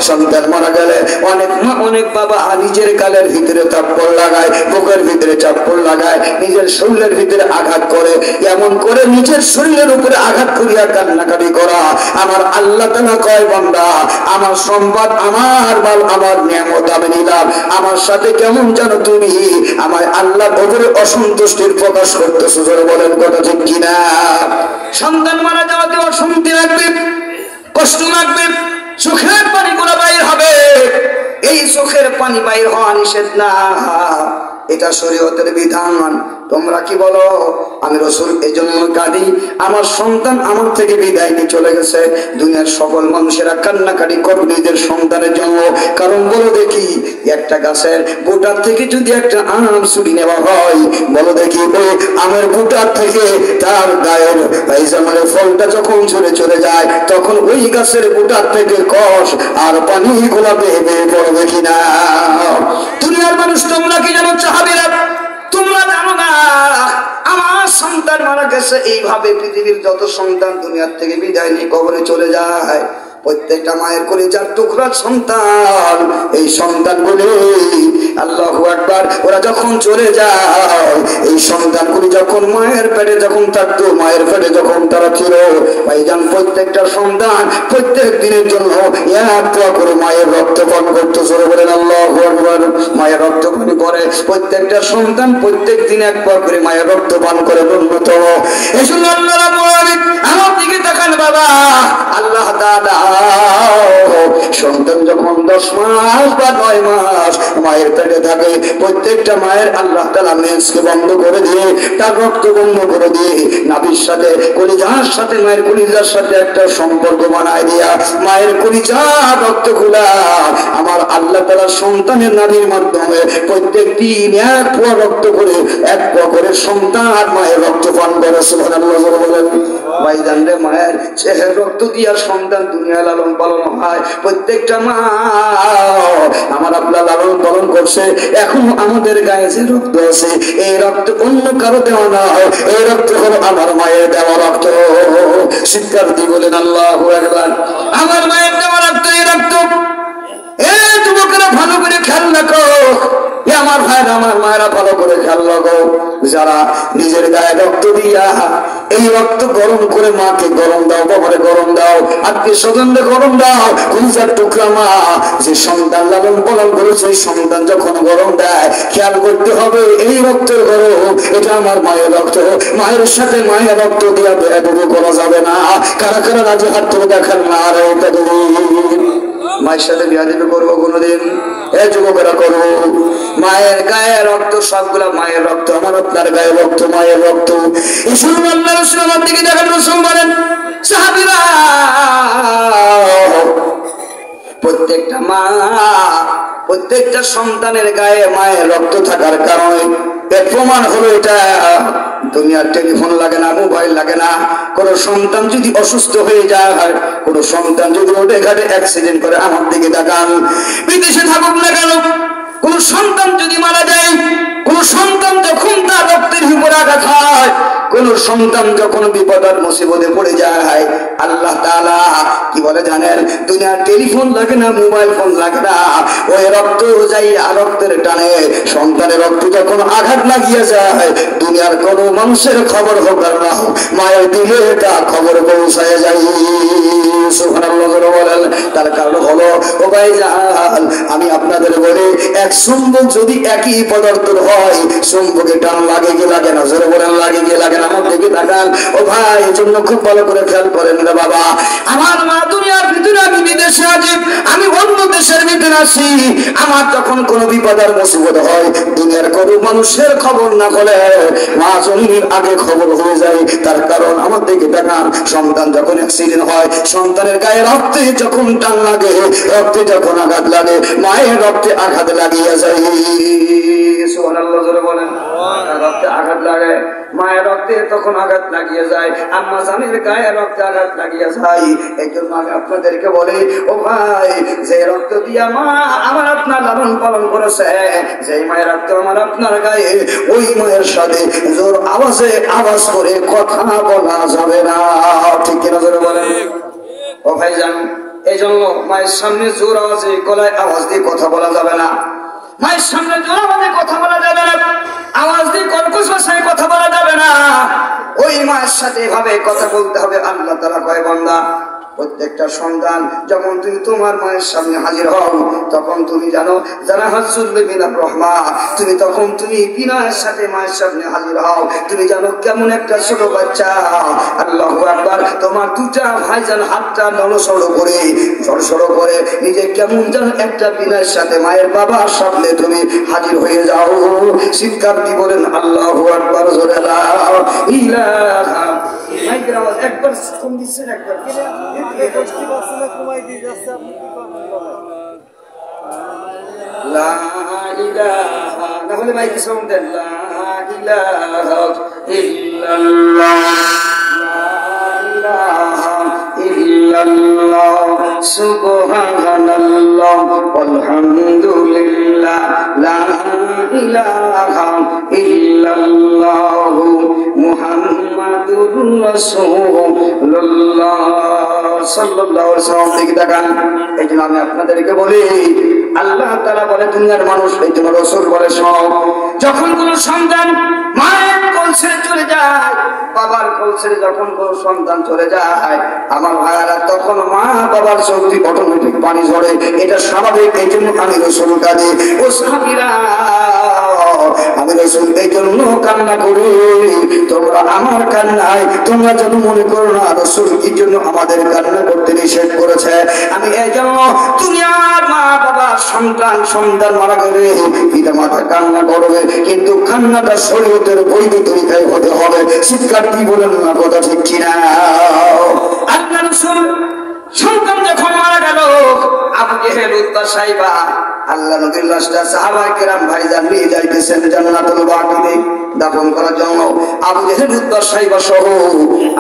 সন্তান মারা গেলে অনেক মা অনেক বাবা নিজের গালের ভিতরে থাপ্পড় লাগায়, বুকের ভিতরে চাপ্পড় লাগায়, নিজের শরীরের ভিতরে আঘাত করে, এমন করে নিজের শরীরের উপরে আঘাত করিয়া কান্নাকাটি করা। আমার আল্লাহ তাআলা কয়, বান্দা আমার সম্পদ, আমার মাল, আমার নিয়ামত আমি নিলাম, আমার সাথে কেমন জানো তুমি আমার আল্লাহর উপরে অসন্তুষ্টির প্রকাশ করতেছো? জোরে বলেন কথা ঠিক কিনা? সন্তান মারা যাওয়াতে অশান্তি লাগবে, কষ্ট লাগবে, চোখের পানিগুলো বাইর হবে। এই চোখের পানি বাইর হওয়া নিষেধ না, এটা শরীয়তের বিধান। তোমরা কি বলো? আমি রাসূল এই জন্য কাঁদি, আমার সন্তান আমার থেকে বিদায় নিয়ে চলে গেছে। দুনিয়ার সকল মানুষেরা কান্নাকাটি করে নিজের সন্তানের জন্য। কারণ বলো দেখি, একটা গাছের বোটার থেকে যদি একটা আম ছুটি নেওয়া হয়, বলো দেখি ওই আমের বোটার থেকে তার গায়ের জামানের ফলটা যখন চলে যায়, তখন ওই গাছের বোটার থেকে কষ আর পানি গোলা বেয়ে বেয়ে পড়বে কিনা? দুনিয়ার মানুষ তোমরা কি জানো? সাহাবীরা তোমরা জানো না, আমার সন্তান মারা গেছে। এইভাবে পৃথিবীর যত সন্তান দুনিয়ার থেকে বিদায় নিয়ে কবরে চলে যায়, প্রত্যেকটা মায়ের কলিজার টুকরা সন্তান। এই সন্তানগুলি আল্লাহু আকবার, ওরা যখন চলে যায়, এই সন্তানগুলি যখন মায়ের পেটে যখন থাকতো, মায়ের পেটে যখন তারা ছিল, ভাইজান প্রত্যেকটা সন্তান প্রত্যেক দিনের জন্য এক পোয়া করে মায়ের রক্ত পান করতো। জোরে বলেন আল্লাহু আকবার। মায়ের রক্ত পান করে প্রত্যেকটা সন্তান, প্রত্যেক দিন এক পোয়া করে মায়ের রক্ত পান করে ন্যূনতম। এই জন্য আল্লাহ রাব্বুল আলামিন আমার দিকে তাকান বাবা, আল্লাহ তাআলা সন্তান যখন 10 মাস বা 9 মাস মায়ের পেটে থাকে, প্রত্যেকটা মায়ের আল্লাহ তাআলা মেন্সকে বন্ধ করে দিয়ে, তার রক্ত বন্ধ করে দিয়ে, নাভির সাথে কলিজার সাথে, মায়ের কলিজার সাথে একটা সম্পর্ক বানায় দিয়া, মায়ের কলিজার রক্তগুলা আমার আল্লাহ তাআলা সন্তানের নাভির মাধ্যমে প্রত্যেক দিন এক পোয়া রক্ত করে, এক পোয়া করে সন্তান মায়ের রক্ত পান করে। সুবহানাল্লাহ বলেন। ভাইজান রে, মায়ের চেহারা রক্ত দিয়া সন্তান দুনিয়া লালন পালন হয়। প্রত্যেকটা মা আমার আপনার লালন পালন করছে। এখন আমাদের গায়ে যে রক্ত আছে, এই রক্ত অন্য কারো দেওয়া না, এই রক্ত হলো আমার মায়ের দেওয়া রক্ত। শিক্ষার্থী বলেন আল্লাহু আকবার। আমার মায়ের দেওয়া রক্ত, এই রক্ত। এই যুবকেরা ভালো করে খেয়াল রাখো, আমার ভাইরা, আমার মায়েরা ভালো করে খেয়াল রাখো। যারা নিজের গায়ে রক্ত দিয়া এই রক্ত গরম করে মাকে গরম দাও, বাবারে গরম দাও, আত্মীয় স্বজনকে গরম দাও, কলিজার টুকরা মা যে সন্তান লালন পালন করেছে, এই সন্তান যখন গরম দেয়, খেয়াল করতে হবে এই রক্তের গরম, এটা আমার মায়ের রক্ত। মায়ের সাথে মায়ের রক্ত দিয়া বেয়াদবি করা যাবে না। কারা কারা রাজি হাত তুলে দেখান না? আর মায়ের সাথে বেয়াদবি করবো কোনোদিন? এই যুবকেরা করবো। মায়ের গায়ে রক্ত, সবগুলা মায়ের রক্ত, আমার আপনার গায়ে রক্ত, মায়ের রক্ত। আল্লাহ রাসূল আমার দিকে দেখেন, রাসূল বলেন, সাহাবীরা প্রত্যেকটা মা, প্রত্যেকটা সন্তানের গায়ে মায়ের রক্ত থাকার কারণে এর প্রমাণ হলো এটা। দুনিয়ার টেলিফোন লাগে না, মোবাইল লাগে না। কোন সন্তান যদি অসুস্থ হয়ে যায়, কোন সন্তান যদি রোডে ঘাটে অ্যাক্সিডেন্ট করে, আমার দিকে তাকান, বিদেশে থাকুক না কেন, কোন সন্তান যদি মারা যায়, কোন সন্তান যখন তার রক্তের উপর আঘাত হয়, কোন সন্তান যখন বিপদের মুসিবতে পড়ে যায়, আল্লাহ তাআলা কি বলে জানেন? দুনিয়ার টেলিফোন লাগে না, মোবাইল ফোন লাগে না, ওই রক্ত যাই রক্তের টানে সন্তানের রক্ত যখন আঘাত লাগিয়ে যায়, দুনিয়ার কোন মানুষের খবর হোক আর না হোক, মায়ের দিলে তা খবর পৌঁছায় যায়। সুবহানাল্লাহ বলেন। তার কারণ হলো, ও ভাইজান আমি আপনাদের বলি, এক চুম্বক যদি একই পদার্থ হয়, চুম্বকে টান লাগে কি লাগে না? জোরে বলেন, লাগে কি লাগে না? আমার দিকে তাকান। ও ভাই, এই জন্য খুব ভালো করে খেয়াল করেন রে বাবা। আমার মা দুনিয়ার ভিতরে, আমি বিদেশে আছি, আমি অন্য দেশের ভিতরে আছি, আমার যখন কোনো বিপদ আর মুসিবত হয়, দুনিয়ার কোনো মানুষের খবর না হলে মা জননীর আগে খবর হয়ে যায়। তার কারণ আমার দিকে তাকান, সন্তান যখন অ্যাক্সিডেন্ট হয়, সন্তানের গায়ে রক্তে যখন টান লাগে, রক্তে যখন আঘাত লাগে, মায়ের রক্তে আঘাত লাগিয়ে যায়। সুবহানাল্লাহ বলেন। রক্তে আঘাত লাগে, মায়ের রক্তে তখন আঘাত লাগিয়ে যায়, আম্মা জানের গায়ে রক্তে আঘাত লাগিয়ে যায়। এই জন্য আমি আপনাদেরকে বলি, ও ভাই, যে রক্ত দিয়া মা আমার আপনার লালন পালন করেছে, যে মায়ের রক্ত আমার আপনার গায়ে, ওই মায়ের সাথে জোর আওয়াজে আওয়াজ করে কথা বলা যাবে না। ঠিক কিনা জোরে বলেন? ও ভাই জান, এই জন্য মায়ের সামনে জোর আওয়াজে গলায় আওয়াজ দিয়ে কথা বলা যাবে না। মায়ের সামনে জোর আওয়াজে কথা বলা যাবে না, আওয়াজ দিয়ে কর্কশ ভাষায় কথা বলা যাবে না। ওই মায়ের সাথে এভাবে কথা বলতে হবে। আল্লাহ তাআলা কয়, বান্দা, প্রত্যেকটা সন্তান যখন তুমি তোমার মায়ের সামনে হাজির হও, তখন তুমি জানো যারা হাজুল্লিমিনার রহমা, তুমি তখন তুমি বিনয়ের সাথে মায়ের সামনে হাজির হও। তুমি জানো কেমন একটা ছোট বাচ্চা, আল্লাহু আকবার, তোমার দুটা ভাইজান হাতটা নড়সড় করে জড়সড় করে নিজে কেমন যেন একটা বিনয়ের সাথে মায়ের বাবার সামনে তুমি হাজির হয়ে যাও। শিক্ষার্থী বলেন আল্লাহু আকবার, জোরে লা ইলাহা। মাইকের আওয়াজ একবার কম দিচ্ছেন, একবার লা ইলাহা, না হলে মাইকে সাউন্ড দেন, লা ইলাহা ইল্লাল্লাহ, লা ইলাহা ইল্লাল্লাহ, সুবহানাল্লাহ, আলহামদুলিল্লাহ, লা ইলাহা ইল্লাল্লাহ, মুহাম্মাদুর রাসূলুল্লাহ সাল্লাল্লাহু আলাইহি ওয়াসাল্লাম। দিকে তাকান। এই জন্য আমি আপনাদেরকে বলি, আল্লাহ তাআলা বলে দুনিয়ার মানুষ, এই জন্য রাসূল বলে, সব যখন কোন সন্তান মায়ের কোল ছেড়ে চলে যায়, বাবার কোল ছেড়ে যখন কোন সন্তান চলে যায়, আমার ভাইয়ারা, তখন মা বাবার চোখে অটোমেটিক পানি ঝরে। এটা স্বাভাবিক। এই জন্য আমি রাসূল কাঁদে। ও সাহাবীরা, আমি রাসূল এই জন্য কান্না করি। তোমরা আমার কান্নায় তোমরা যেন মনে করো না রাসূল কি জন্য আমাদের কান্না করতে নিষেধ করেছে। আমি এই জন্য দুনিয়ার মা বাবা সন্তান মারা গেলে পিতা মাতা কান্না করবে, কিন্তু কান্নাটা শরীয়তের বৈধ তরিকায় হতে হবে। শিক্ষার্থী বলেন না কথা ঠিক কিনা? আল্লাহ রাসূল সন্তান যখন মারা গেল, আবু জেহেল, উতবা, সাইবা, আল্লাহ নবীর লাশটা সাহাবায়ে কেরাম ভাইজান নিয়ে যাইতেছেন জান্নাতুল বাকিতে দাফন করার জন্য। আবু জেহেল, উতবা, সাইবা সহ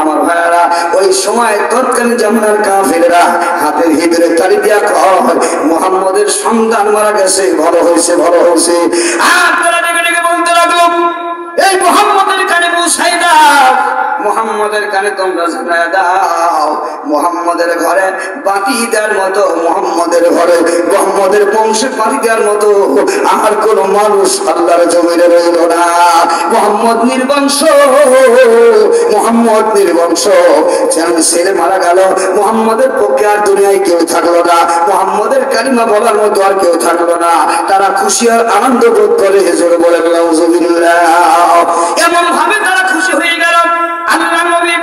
আমার ভাইয়ারা, ওই সময় তৎকালীন জামানার কাফেররা হাতের ভিতরে তালি দিয়া কয়, মুহাম্মদের সন্তান মারা গেছে, ভালো হয়েছে, ভালো হয়েছে। আর তারা ডেকে ডেকে বলতে লাগলো, এই মুহাম্মদের কানে পৌঁছাই দাও, মুহাম্মদের কানে তোমরা জানায় দাও, মুহাম্মদের ঘরে বাতি দেওয়ার মতো, মুহাম্মদের ঘরে মুহাম্মদের বংশে বাতি দেওয়ার মতো আর কোন মানুষ আল্লাহর জমিনে রইল না। মুহাম্মদ নির্বংশ, মুহাম্মদ নির্বংশ। যেন ছেলে মারা গেল, মুহাম্মদের পক্ষে আর দুনিয়ায় কেউ থাকলো না, মুহাম্মদের কালিমা বলার মতো আর কেউ থাকলো না। তারা খুশি আর আনন্দ বোধ করে, জোরে বলেন নাউজুবিল্লাহ। এমন ভাবে তারা খুশি হয়ে গেল। আল্লাহ নবী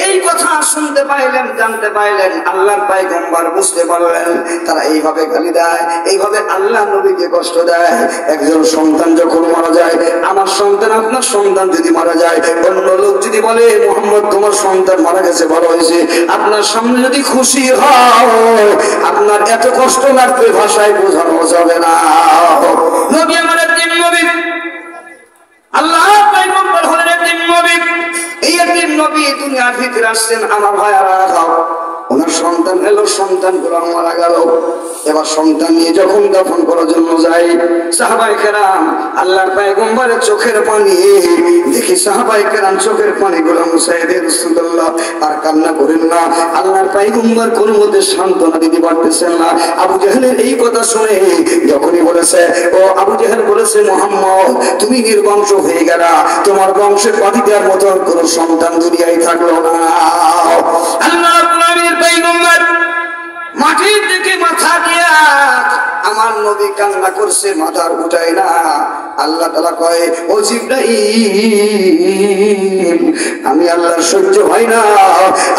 এই কথা শুনতে পাইলেন, জানতে পাইলেন, আল্লাহর পয়গম্বর বুঝতে পারলেন। তারা এইভাবে গালি দেয়, এইভাবে আল্লাহ নবীকে কষ্ট দেয়। একজন সন্তান যখন মারা যায়, আমার সন্তান, আপনার সন্তান যদি মারা যায়, অন্য লোক যদি বলে মুহাম্মদ তোমার সন্তান মারা গেছে, ভালো হয়েছে, আপনার সামনে যদি খুশি হয়, আপনার এত কষ্ট লাগবে ভাষায় বোঝানো যাবে না। নবী আমার একদিন নবী, আল্লাহ পয়গম্বর হলেন একদিন নবী। এই একদিন নবী দুনিয়ার ভিতরে আসছেন। আমার ভাইয়ারা, ওনার সন্তান এলো, সন্তান গুলো মারা গেল। এবার সন্তান নিয়ে যখন দাফন করার জন্য যাই, সাহাবায়ে কেরাম আল্লাহর পয়গম্বরের চোখের পানি দেখি, সাহাবায়ে কেরাম চোখের পানিগুলো মুছায় দিয়ে, রাসূলুল্লাহ আর কান্না করেন না। আল্লাহর পয়গম্বর কোনো মতে সান্ত্বনা দিতে পারতেছেন না। আবু জেহেলের এই কথা শুনে যখনই বলেছে, ও আবু জেহেল বলেছে, মুহাম্মদ তুমি নির্বংশ হয়ে গেলা, তোমার বংশের বাতি দেওয়ার মতো কোন সন্তান দুনিয়ায় থাকলো না। আল্লাহ রাব্বুল আলামিনের পয়গম্বর মাটির দিকে মাথা দিয়া আমার নবী কান্না করছে, মাথা উঠায় না। আল্লাহ তাআলা কয়, ও জিবরাইল, আমি আল্লাহর সহ্য হয় না,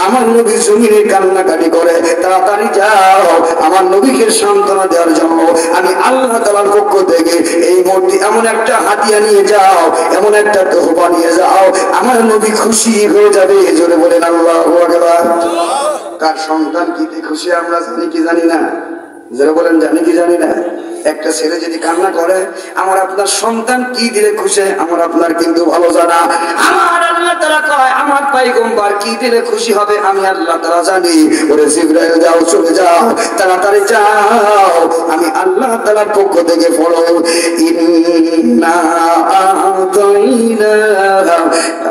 আমার নবী জমিনে কান্নাকাটি করে, তাড়াতাড়ি যাও আমার নবীকে সান্ত্বনা দেওয়ার জন্য। আমি আল্লাহ তাআলার পক্ষ থেকে এই মূর্তি এমন একটা হাদিয়া নিয়ে যাও, এমন একটা তোহফা নিয়ে যাও, আমার নবী খুশি হয়ে যাবে। জোরে বলেন আল্লাহু আকবার। কার সন্তান কি খুশি আমরা জানি কি জানি না? যারা বলেন জানি কি জানি না, একটা ছেলে যদি কান্না করে আমার আপনার সন্তান কি দিলে খুশি আমার আপনার কিন্তু ভালো জানা। আমার আল্লাহ তাআলা কয় আমার পয়গম্বর কি দিলে খুশি হবে আমি আল্লাহ তাআলা জানি। ওরে জিবরাইল যাও, চলে যাও, তাড়াতাড়ি যাও, আমি আল্লাহ তাআলার পক্ষ থেকে পড়ো ইন্না আতাইনা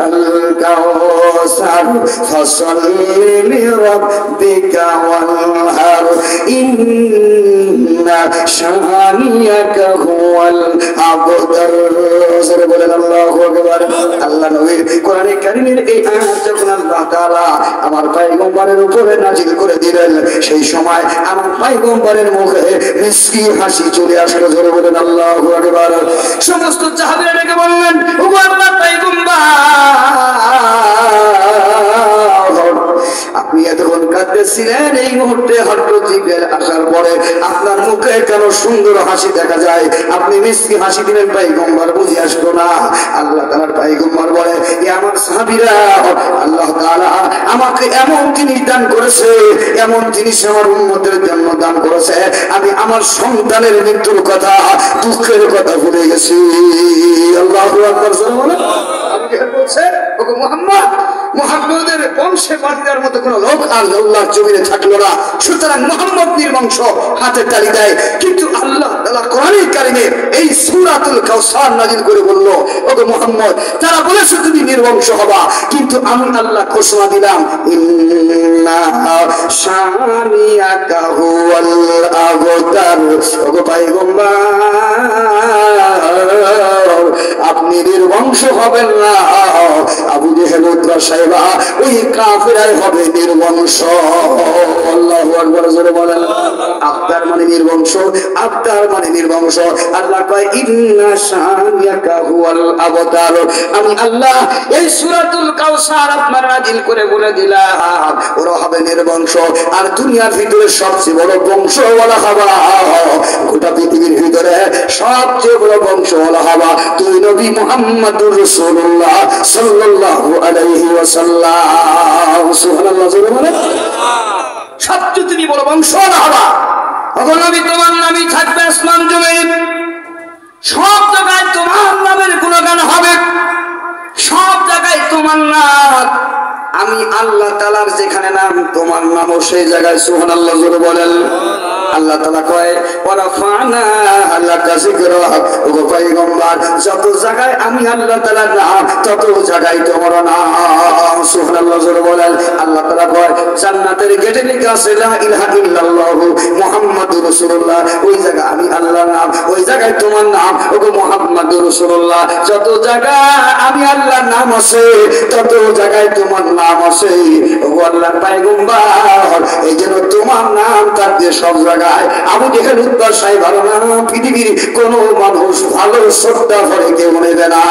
আল কাউসার ফাসাল্লি লিরাব্বিকা ওয়ানহার ইন্না শানিয়াকা হুয়াল আবতার। জোরে বলেন আল্লাহু আকবার। আল্লাহ নবীর কোরআনে কারীমের এই আয়াত যখন আল্লাহ তাআলা আমার পয়গম্বরের উপরে নাজিল করে দিলেন, সেই সময় আমার পয়গম্বরের মুখে মিষ্টি হাসি চলে আসলো। জোরে বলেন আল্লাহু আকবার। সমস্ত সাহাবীরা ডেকে বললেন, ও আল্লাহর পয়গম্বর, আপনি এতক্ষণ কাঁদতেছিলেন, এই মুহূর্তে হঠাৎ জিবরাইল আসার পরে আপনার মুখে কেন সুন্দর হাসি দেখা যায়? আপনি মিষ্টি হাসি দিলেন, পয়গম্বর বুঝে আসলো না। আল্লাহ তাআলার পয়গম্বর বলে, এ আমার সাহাবীরা, আল্লাহ তাআলা আমাকে এমন জিনিস দান করেছে, এমন জিনিস আমার উম্মতের জন্য দান করেছে, আমি আমার সন্তানের মৃত্যুর কথা, দুঃখের কথা ভুলে গেছি। আল্লাহু আকবার। বলছে, ওগো মুহাম্মদ, মুহাম্মদের বংশে বাঁধিদার মতো কোন লোক আর আল্লাহর জমিনে থাকলো না, সুতরাং মুহাম্মদ নির্বংশ, হাতে তালি দেয়। কিন্তু আল্লাহ তাআলা কোরআনুল কারীমে এই সূরাতুল কাউসার নাযিল করে বলল, ওগো মুহাম্মদ, তারা বলেছে তুমি নির্বংশ হবা, কিন্তু আমি আল্লাহ ঘোষণা দিলাম ইন্না শানিয়াকা হুয়াল আবতার। ওগো পয়গম্বর, আপনি নির্বংশ হবেন না, আবু জেহেল উতবা সাহেবা ওই কাফেরাই হবে নির্বংশ। আল্লাহু আকবার। জোরে বলেন। আবতার মানে নির্বংশ, আবতার মানে নির্বংশ। আল্লাহ কয় ইন্না শানিয়াকা হুয়াল আবতার। আমি আল্লাহ এই সূরাতুল কাউসার আপনার নাযিল করে বলে দিলাম ওরা হবে নির্বংশ। আর দুনিয়ার ভিতরে সবচেয়ে বড় বংশ বলা হবা, গোটা পৃথিবীর ভিতরে সবচেয়ে বড় বংশ বলা হবা তুই নবী মুহাম্মদুর রাসূলুল্লাহ সাল্লাল্লাহু আলাইহি ওয়াসাল্লাম। সুবহানাল্লাহ। জোরে বলেন। সবচেয়ে তুমি বড় বংশ বলা হবা। ওগো নবী, তোমার নামই থাকবে আসমান জমিন, সব জায়গায় তোমার নামের গুণগান হবে, সব জায়গায় তোমার নাম। আমি আল্লাহ তাআলার যেখানে নাম তোমার নামও সেই জায়গায়। সুবহানাল্লাহ। জোরে বলেন। আল্লাহ তাআলা কয় ওয়ারাফানা লাকা যিকরাক। ওগো পয়গম্বর, যত জায়গায় আমি আল্লাহ তাআলার নাম তত জায়গায় তোমার নাম। সুবহানাল্লাহ। জোরে বলেন। আল্লাহ তাআলা কয় জান্নাতের গেটে লেখা আছে লা ইলাহা ইল্লাল্লাহ মুহাম্মাদুর রাসূলুল্লাহ, ওই জায়গা আমি আল্লাহর নাম, ওই জায়গায় তোমার নাম। ওগো মুহাম্মাদুর রাসূলুল্লাহ, যত জায়গায় আমি আল্লাহর নাম আছে তত জায়গায় তোমার নাম আছে। ওগো আল্লাহর পয়গম্বর, এই জন্য তোমার নাম থাকবে সব জায়গায়। আবু জেহেল উতবা সাহেব ভালো নাম পৃথিবীর কোন মানুষ ভালো শ্রদ্ধা করে কেউ নেবে না।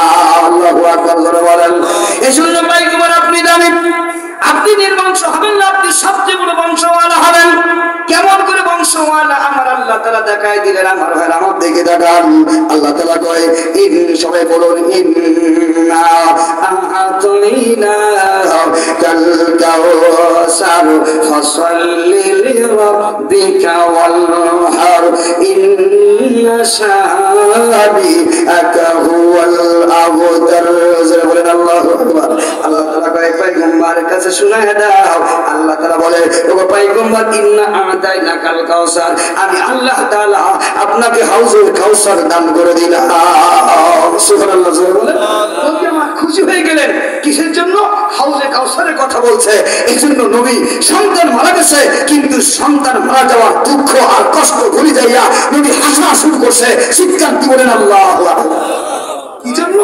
আল্লাহু আকবার। জোরে বলেন। এই জন্য পয়গম্বর আপনি জানেন আপনি নির্বংশ হবেন না, আপনি সবচেয়ে বড় বংশওয়ালা হবেন। কেমন করে বংশওয়ালা আমার আল্লাহ তাআলা দেখাই দিলেন। আমার ভাই আমার দিকে তাকান। আল্লাহ তাআলা কয় ইন, সবাই বলুন ইন্না আতাইনা কাল কাউসার ফাসাল্লি লিরাব্বিকা ওয়ানহার ইন্না শানিয়াকা হুয়াল আবতার। জোরে বলেন আল্লাহু আকবার। আল্লাহ তাআলা কয় পয়গম্বরের কাছে শুনায় দাও। আল্লাহ তাআলা বলে ওগো পয়গম্বর ইন্না আতাইনা কাল কাউসার, আমি আল্লাহ তাআলা আপনাকে হাউজুল কাউসার দান করে দিলাম। সুবহানাল্লাহ। জোরে বলেন। নবী আমার খুশি হয়ে গেলেন। কিসের জন্য? হাউজে কাউসারের কথা বলছে। এই জন্য নবী সন্তান মারা গেছে, কিন্তু সন্তান মারা যাওয়ার দুঃখ আর কষ্ট ভুলে যাইয়া নবী হাসা শুরু করছে, চিৎকার দিয়ে বলেন আল্লাহু আকবার। কি জন্য?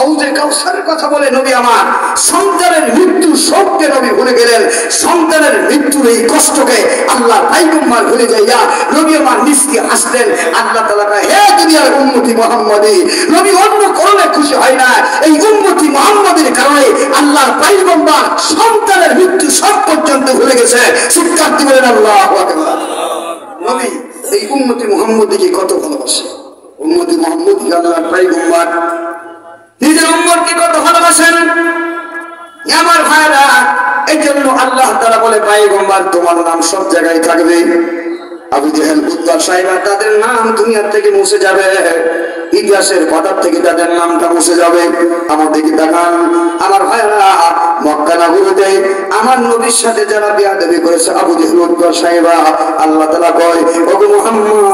হাউজে কাউসারের কথা বলে নবী আমার সন্তানের মৃত্যু শোককে নবী ভুলে গেলেন। সন্তানের মৃত্যুর এই কষ্টকে আল্লাহ পয়গম্বর ভুলে যাইয়া নবী আমার মিষ্টি হাসলেন। আল্লাহ তাআলা কয় হে দুনিয়ার উম্মতি মুহাম্মদী, নবী অন্য কারণে খুশি হয় না, এই উম্মতি মুহাম্মদের কারণে আল্লাহর পয়গম্বর সন্তানের মৃত্যু শোক পর্যন্ত ভুলে গেছে। চিৎকার দিয়ে বলেন আল্লাহু আকবার। নবী এই উম্মতি মুহাম্মদীকে কত ভালোবাসে। উম্মতি মুহাম্মদী আল্লাহর পয়গম্বর নিজের উম্মতকে কত ভালোবাসেন আমার ভাইরা। এই জন্য আল্লাহ তাআলা বলে পয়গম্বর তোমার নাম সব জায়গায় থাকবে। আবু জেহেল, উতবা, সাইবা, তাদের নাম দুনিয়ার থেকে মুছে যাবে, ইতিহাসের পাতার থেকে তাদের নামটা মুছে যাবে। আমার দিকে তাকান আমার ভাইরা, মক্কা নগরীতে আমার নবীর সাথে যারা বেয়াদবি করেছে আবু জেহেল, উতবা, সাইবা, আল্লাহ তাআলা কয় ওগো মুহাম্মদ,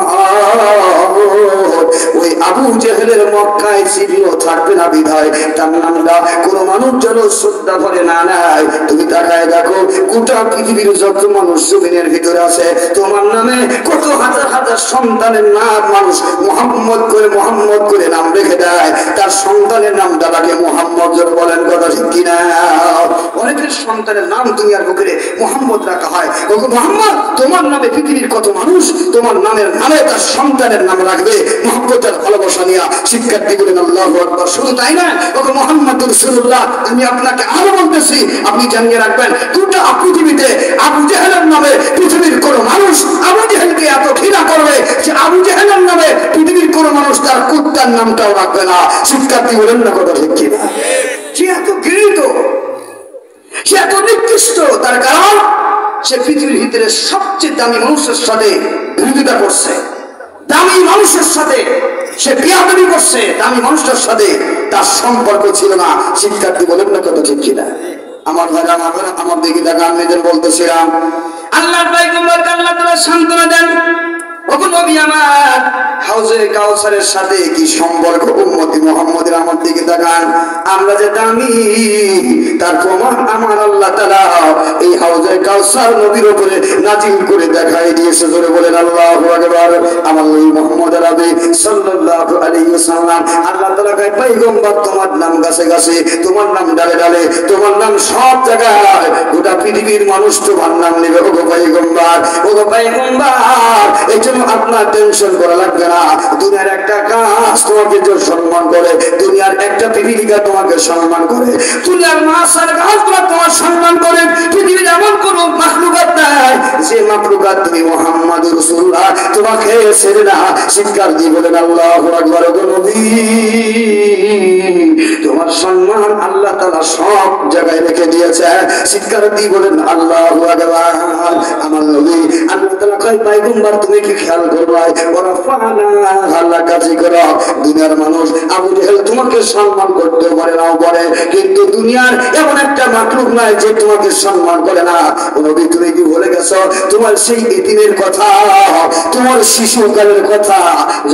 ওই আবু জেহেলের মক্কায় চিরও থাকবে না বিধায় তার নামটা কোন মানুষ যেন শ্রদ্ধা করে না নেয়। তুমি তাকায় দেখো গোটা পৃথিবীর যত মানুষ জমিনের ভিতরে আছে, তোমার নামে কত হাজার হাজার সন্তানের নাম মানুষ মোহাম্মদ করে নাম রেখে দেয়, তার সন্তানের নামটা লাগে মোহাম্মদ। যারা বলেন কথা ঠিক কিনা? অনেকের সন্তানের নাম দুনিয়ার বুকে মোহাম্মদ রাখা হয়। ওগো মুহাম্মদ, তোমার নামে পৃথিবীর কত মানুষ তোমার নামের নামে তার সন্তানের নাম রাখবে মোহাম্মদের ভালোবাসা নিয়ে। শিক্ষার্থী বলেন আল্লাহু আকবার। শুধু তাই না, ওগো মুহাম্মদুর রাসূলুল্লাহ, আমি আপনাকে আরো বলতেছি, আপনি জানিয়ে রাখবেন গোটা পৃথিবীতে আবু জেহেলের নামে পৃথিবীর কোন মানুষ আবু জেহেলকে এত ঘৃণা করবে যে আবু জেহেলের নামে পৃথিবীর কোন মানুষ তার কুত্তার নামটাও রাখবে না। শিক্ষার্থী বলেন না কথা ঠিক কিনা? সে এত ঘৃণিত, সে এত নিকৃষ্ট, তার কারণ সে পৃথিবীর ভিতরে সবচেয়ে দামি মানুষের সাথে বিরোধিতা করছে, দামি মানুষের সাথে সে বেয়াদবি করছে, দামি মানুষের সাথে তার সম্পর্ক ছিল না। শিক্ষার্থী বলেন না কথা ঠিক কিনা? আমার ভাইরা, আমার দিকে দেখা নিজের বলতেছিলাম, আল্লাহর পয়গম্বরকে আল্লাহ তাআলা সান্ত্বনা দেন, ওগো নবী আমার, হাউজে কাউসারের সাথে কি সম্পর্ক উম্মতি মুহাম্মদের? আমার দিকে তাকান, আমরা যে দামি তার প্রমাণ আমার আল্লাহ তাআলা এই হাউজে কাউসার নবীর উপরে নাজিল করে দেখাই দিয়েছে। জোরে বলেন আল্লাহু আকবার। আমার নবী মুহাম্মদ আরবি সাল্লাল্লাহু আলাইহি ওয়াসাল্লাম, আল্লাহ তাআলা কয় পয়গম্বর, তোমার নাম গাছে গাছে, তোমার নাম ডালে ডালে, তোমার নাম সব জায়গায়, গোটা পৃথিবীর মানুষ তোমার নাম নেবে। ওগো পয়গম্বর, ওগো পয়গম্বর, এই জন্য আপনার টেনশন করা লাগবে না। দুনিয়ার একটা গাছ তোমাকে যে সম্মান করে, দুনিয়ার একটা পিপীলিকা তোমাকে সম্মান করে, দুনিয়ার মাছ আর গাছগুলো তোমার সম্মান করে, পৃথিবীর এমন কোন মাখলুকাত নাই যে মাখলুকাত তুমি মুহাম্মদুর রাসূলুল্লাহ তোমাকে ছেড়ে না। শিক্ষার্থী বলেন আল্লাহু আকবার। ওগো নবী, তোমার সম্মান আল্লাহ তাআলা সব জায়গায় রেখে দিয়েছে। শিক্ষার্থী বলেন আল্লাহু আকবার। আমার নবী আল্লাহ তাআলা কয় পয়গম্বর, তুমি কি খেয়াল করবাই, ওরা ফানা আল্লাহ কাজী করো। দুনিয়ার মানুষ আবু জেহেল তোমাকে সম্মান করতে পারে নাও পারে, কিন্তু দুনিয়ার এমন একটা মাখলুক নাই যে তোমাকে সম্মান করে না। নবী, তুমি কি ভুলে গেছো তোমার সেই এতিমের কথা, তোমার শিশুকালের কথা,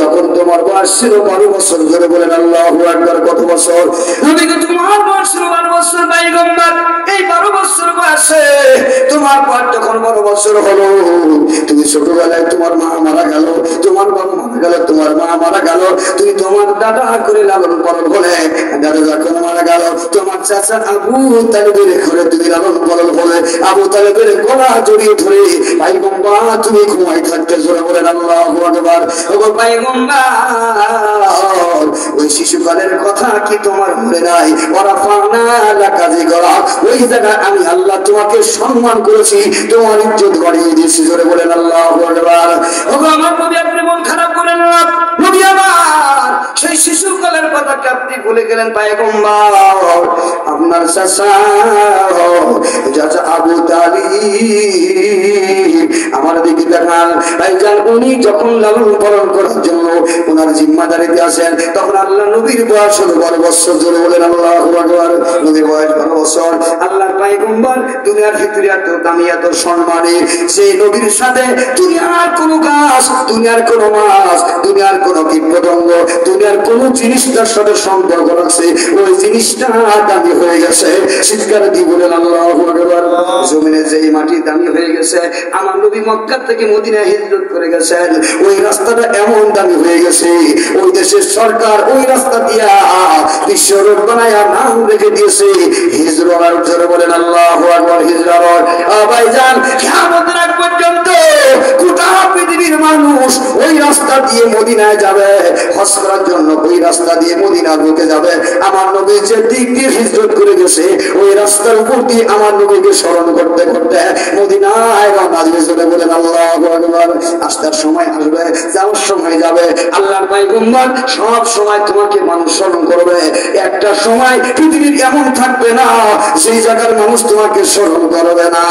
যখন তোমার বয়স ছিল 12 বছর? ধরে বলেন আল্লাহু আকবার। কত বছর? নবী, তোমার বয়স ছিল 12 বছর পয়গম্বর। এই 12 বছর বয়সে তোমার পর যখন 12 বছর হলো, তুমি ছোটবেলায় তোমার মা মারা গেল, তোমার বাবা মারা গেল, তোমার মা মারা গেল, তুমি তোমার দাদা করে লালন পালন হলে, দাদা যখন মারা গেল তোমার চাচা আবু তালেবের ঘরে তুমি লালন পালন হলে, আবু তালেবের গলা জড়িয়ে ধরে পয়গম্বর তুমি ঘুমাই থাকতে। জোরে বলেন আল্লাহু আকবার। ওগো পয়গম্বর, ওই শিশুকালের কথা কি তোমার মনে নাই? ওরা ফানা লাকা যিকরা, ওই জায়গায় আমি আল্লাহ তোমাকে সম্মান করেছি, তোমার ইজ্জত বাড়িয়ে দিয়েছি। জোরে বলেন আল্লাহু আকবার। ওগো আমার নবী, আপনি মন খারাপ করেন না। নবী আমার, সেই শিশুকালের কথাকে আপনি ভুলে গেলেন পয়গম্বর। আপনার চাচা আবু তালিব, আমার দিকে দেখান ভাইজান, উনি যখন লালন পালন করার জন্য ওনার জিম্মাদারিতে আসেন, তখন আল্লাহ নবীর বয়স হলো 12 বছর। জোরে বলেন আল্লাহু আকবার। নবীর বয়স 12 বছর। আল্লাহর পয়গম্বর দুনিয়ার ভিতরে এত দামি, এত সম্মানী, সেই নবীর সাথে দুনিয়ার কোন গাছ, দুনিয়ার কোন মাছ, দুনিয়ার কোন কীটপতঙ্গ, দুনিয়ার কোন জিনিসটার সাথে সম্পর্ক রাখছে, ওই জিনিসটা দামি হয়ে গেছে। শিক্ষার্থী বলেন আল্লাহু আকবার। জমিনে যেই মাটি দামি হয়ে গেছে, আমার নবী মক্কা থেকে মদিনায় হিজরত করে গেছেন, ওই রাস্তাটা এমন দামি হয়ে গেছে, ওই দেশের সরকার ওই রাস্তা দিয়া বিশ্ব রোড বানায়া নাম রেখে দিয়েছে হিজরা রোড। জোরে বলেন আল্লাহু আকবার। হিজরা রোড। ভাইজান, কিয়ামতের আগ পর্যন্ত গোটা পৃথিবীর মানুষ ওই রাস্তা দিয়ে মদিনায় যাবে, হজ করার জন্য ওই রাস্তা দিয়ে মদিনা ঢুকে যাবে। আমার নবী যে দিক দিয়ে হিজরত করে গেছে, ওই রাস্তার উপর দিয়ে আমার নবীকে স্মরণ করতে করতে মদিনায় রওনা দিবে। জোরে বলেন আল্লাহু আকবার। আসার সময় আসবে, যাওয়ার সময় যাবে। আল্লাহর পয়গম্বর সব সময় তোমাকে মানুষ স্মরণ করবে, একটা সময় পৃথিবীর এমন থাকবে না সেই জায়গার মানুষ তোমাকে স্মরণ করবে না।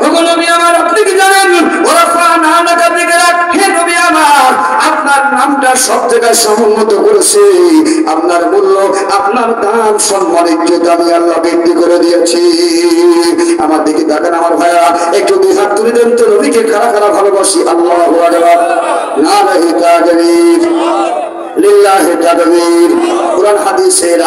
ওগো নবী আমার, আপনি কি জানেন ওরা ফানা লাকা দুনিয়ার সব জায়গায় সমুন্নত করেছে, আপনার মূল্য, আপনার দাম, সম্মান, ইজ্জত আমি আল্লাহ বৃদ্ধি করে দিয়েছি। আমার দিকে দেখেন আমার ভাইয়া, একটু দুই হাত তুলে দেন তো, নবীকে খারা খারা ভালোবাসি। আল্লাহু আকবার, নারায়ে তাকবীর, লিল্লাহি তাকবীর। কুরআন হাদিসের